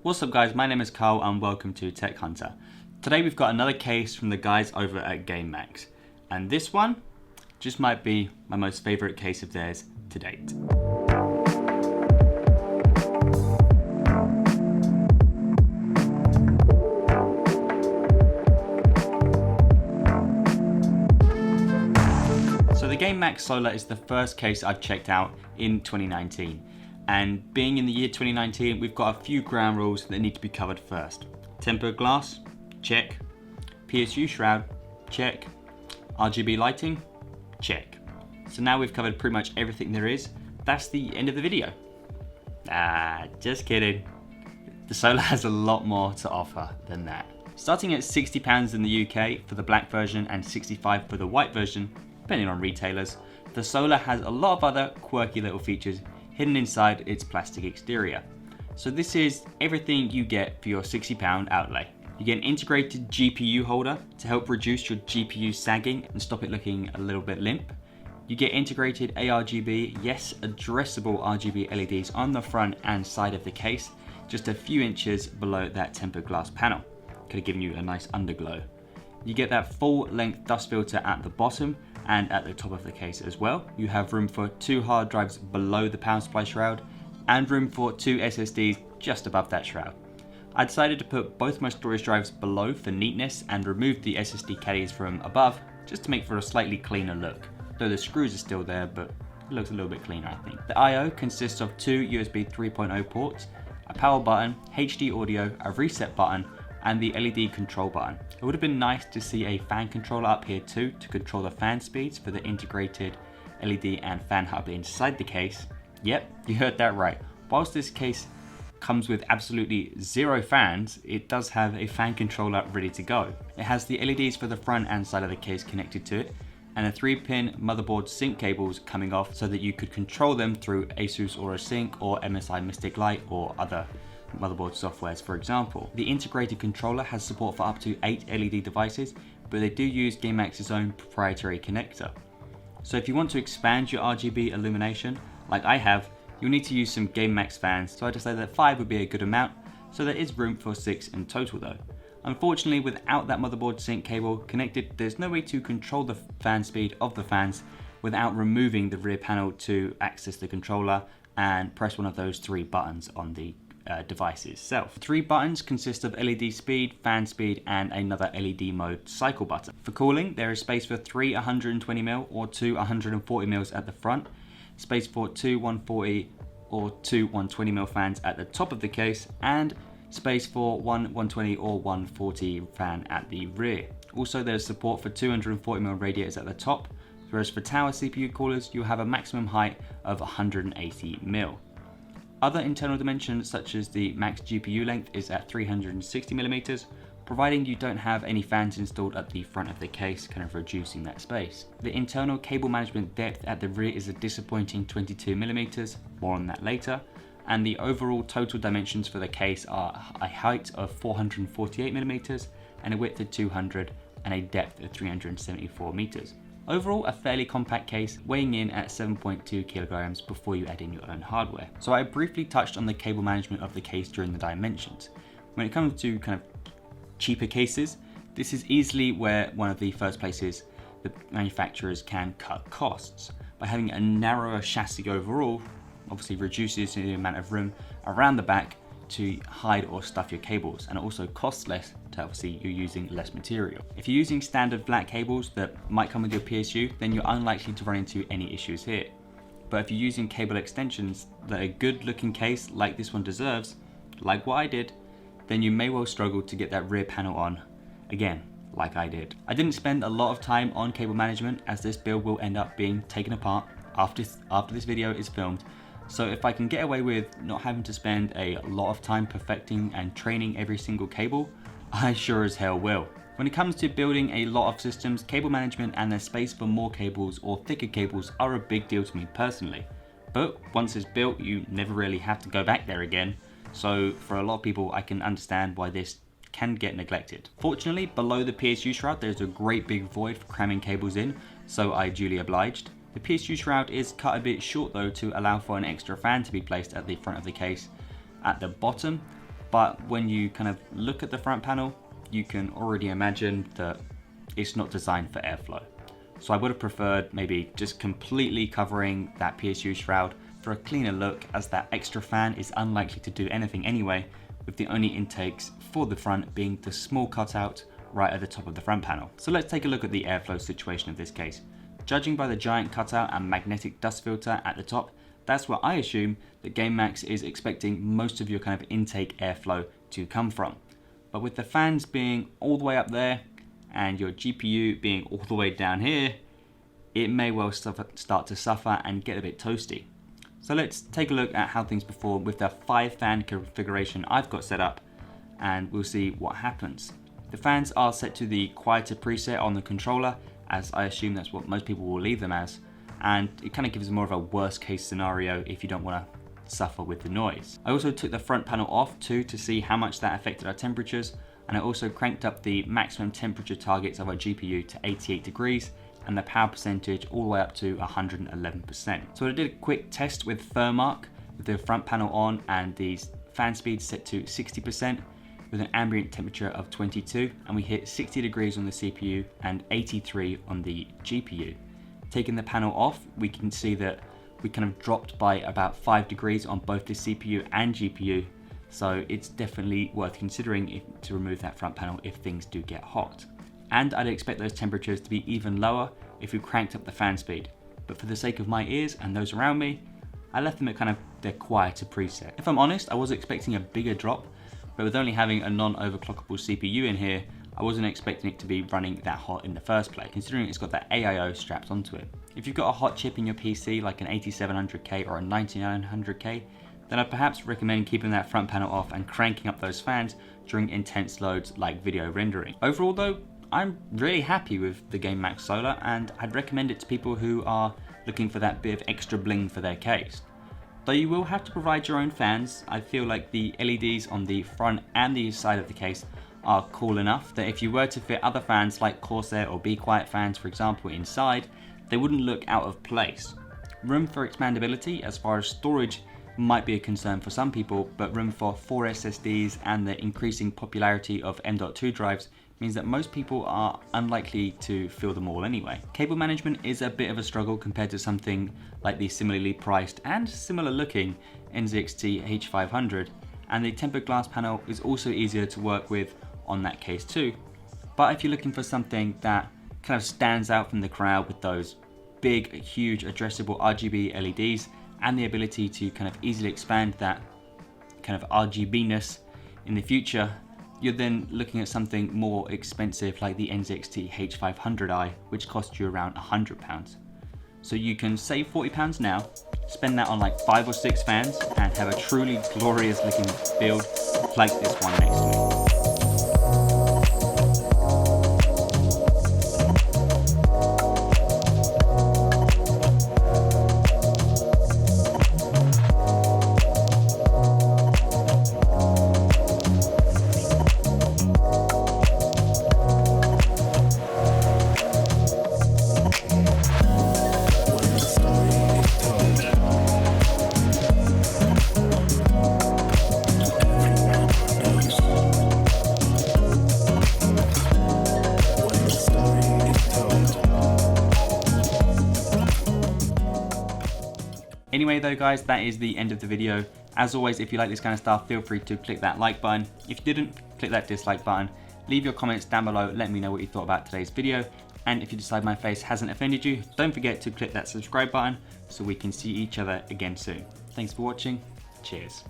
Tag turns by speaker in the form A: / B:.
A: What's up guys, my name is Carl and welcome to Tech Hunter. Today we've got another case from the guys over at Gamemax, and this one just might be my most favourite case of theirs to date. So the Gamemax Solar is the first case I've checked out in 2019. And being in the year 2019, we've got a few ground rules that need to be covered first. Tempered glass, check. PSU shroud, check. RGB lighting, check. So now we've covered pretty much everything there is. That's the end of the video. Just kidding. The Solar has a lot more to offer than that. Starting at £60 in the UK for the black version and £65 for the white version, depending on retailers, the Solar has a lot of other quirky little features hidden inside its plastic exterior. So this is everything you get for your £60 outlay. You get an integrated GPU holder to help reduce your GPU sagging and stop it looking a little bit limp. You get integrated ARGB, yes, addressable RGB LEDs on the front and side of the case, just a few inches below that tempered glass panel. Could have given you a nice underglow. You get that full length dust filter at the bottom and at the top of the case as well. You have room for 2 hard drives below the power supply shroud and room for 2 SSDs just above that shroud. I decided to put both my storage drives below for neatness and remove the SSD caddies from above just to make for a slightly cleaner look. Though the screws are still there, but it looks a little bit cleaner I think. The I/O consists of 2 USB 3.0 ports, a power button, HD audio, a reset button, and the LED control button. It would have been nice to see a fan controller up here too to control the fan speeds for the integrated LED and fan hub inside the case. Yep, you heard that right. Whilst this case comes with absolutely 0 fans, it does have a fan controller ready to go. It has the LEDs for the front and side of the case connected to it, and a 3-pin motherboard sync cables coming off so that you could control them through ASUS Aura Sync or MSI Mystic Light or other motherboard softwares, for example. The integrated controller has support for up to 8 LED devices, but they do use Gamemax's own proprietary connector. So if you want to expand your RGB illumination, like I have, you'll need to use some Gamemax fans, so I decided that 5 would be a good amount, so there is room for 6 in total though. Unfortunately, without that motherboard sync cable connected, there's no way to control the fan speed of the fans without removing the rear panel to access the controller and press one of those 3 buttons on the device itself. The 3 buttons consist of LED speed, fan speed, and another LED mode cycle button. For cooling, there is space for 3 120mm or 2 140mm at the front, space for 2 140 or 2 120mm fans at the top of the case, and space for 1 120 or 140 fan at the rear. Also, there's support for 240mm radiators at the top, whereas for tower CPU coolers, you'll have a maximum height of 180mm. Other internal dimensions such as the max GPU length is at 360mm, providing you don't have any fans installed at the front of the case, kind of reducing that space. The internal cable management depth at the rear is a disappointing 22mm, more on that later, and the overall total dimensions for the case are a height of 448mm and a width of 200 and a depth of 374 meters. Overall, a fairly compact case, weighing in at 7.2 kilograms before you add in your own hardware. So I briefly touched on the cable management of the case during the dimensions. When it comes to kind of cheaper cases, this is easily where one of the first places the manufacturers can cut costs. By having a narrower chassis overall, obviously reduces the amount of room around the back to hide or stuff your cables, and it also costs less to obviously you're using less material. If you're using standard flat cables that might come with your PSU, then you're unlikely to run into any issues here. But if you're using cable extensions that a good looking case like this one deserves, like what I did, then you may well struggle to get that rear panel on, again, like I did. I didn't spend a lot of time on cable management as this build will end up being taken apart after this video is filmed. So if I can get away with not having to spend a lot of time perfecting and training every single cable, I sure as hell will. When it comes to building a lot of systems, cable management and the space for more cables or thicker cables are a big deal to me personally. But once it's built, you never really have to go back there again. So for a lot of people, I can understand why this can get neglected. Fortunately, below the PSU shroud, there's a great big void for cramming cables in, so I duly obliged. The PSU shroud is cut a bit short though to allow for an extra fan to be placed at the front of the case at the bottom, but when you kind of look at the front panel, you can already imagine that it's not designed for airflow. So I would have preferred maybe just completely covering that PSU shroud for a cleaner look, as that extra fan is unlikely to do anything anyway, with the only intakes for the front being the small cutout right at the top of the front panel. So let's take a look at the airflow situation of this case. Judging by the giant cutout and magnetic dust filter at the top, that's where I assume that Gamemax is expecting most of your kind of intake airflow to come from. But with the fans being all the way up there and your GPU being all the way down here, it may well start to suffer and get a bit toasty. So let's take a look at how things perform with the 5-fan configuration I've got set up, and we'll see what happens. The fans are set to the quieter preset on the controller, as I assume that's what most people will leave them as, and it kind of gives more of a worst case scenario if you don't want to suffer with the noise. I also took the front panel off too to see how much that affected our temperatures, and I also cranked up the maximum temperature targets of our GPU to 88 degrees and the power percentage all the way up to 111%. So I did a quick test with Thermark with the front panel on and the fan speed set to 60% with an ambient temperature of 22, and we hit 60 degrees on the CPU and 83 on the GPU. Taking the panel off, we can see that we kind of dropped by about 5 degrees on both the CPU and GPU, so it's definitely worth considering to remove that front panel if things do get hot. And I'd expect those temperatures to be even lower if we cranked up the fan speed, but for the sake of my ears and those around me, I left them at kind of their quieter preset. If I'm honest, I was expecting a bigger drop, but with only having a non-overclockable CPU in here, I wasn't expecting it to be running that hot in the first place, considering it's got that AIO strapped onto it. If you've got a hot chip in your PC like an 8700K or a 9900K, then I'd perhaps recommend keeping that front panel off and cranking up those fans during intense loads like video rendering. Overall though, I'm really happy with the Gamemax Solar, and I'd recommend it to people who are looking for that bit of extra bling for their case. Though you will have to provide your own fans, I feel like the LEDs on the front and the side of the case are cool enough that if you were to fit other fans like Corsair or Be Quiet fans, for example, inside, they wouldn't look out of place. Room for expandability as far as storage might be a concern for some people, but room for 4 SSDs and the increasing popularity of M.2 drives means that most people are unlikely to fill them all anyway. Cable management is a bit of a struggle compared to something like the similarly priced and similar looking NZXT H500, and the tempered glass panel is also easier to work with on that case too. But if you're looking for something that kind of stands out from the crowd with those big, huge addressable RGB LEDs and the ability to kind of easily expand that kind of RGB-ness in the future, you're then looking at something more expensive like the NZXT H500i, which costs you around £100. So you can save £40 now, spend that on like 5 or 6 fans, and have a truly glorious looking build like this one next to me. Anyway though guys, that is the end of the video. As always, if you like this kind of stuff, feel free to click that like button. If you didn't, click that dislike button. Leave your comments down below, let me know what you thought about today's video. And if you decide my face hasn't offended you, don't forget to click that subscribe button so we can see each other again soon. Thanks for watching, cheers.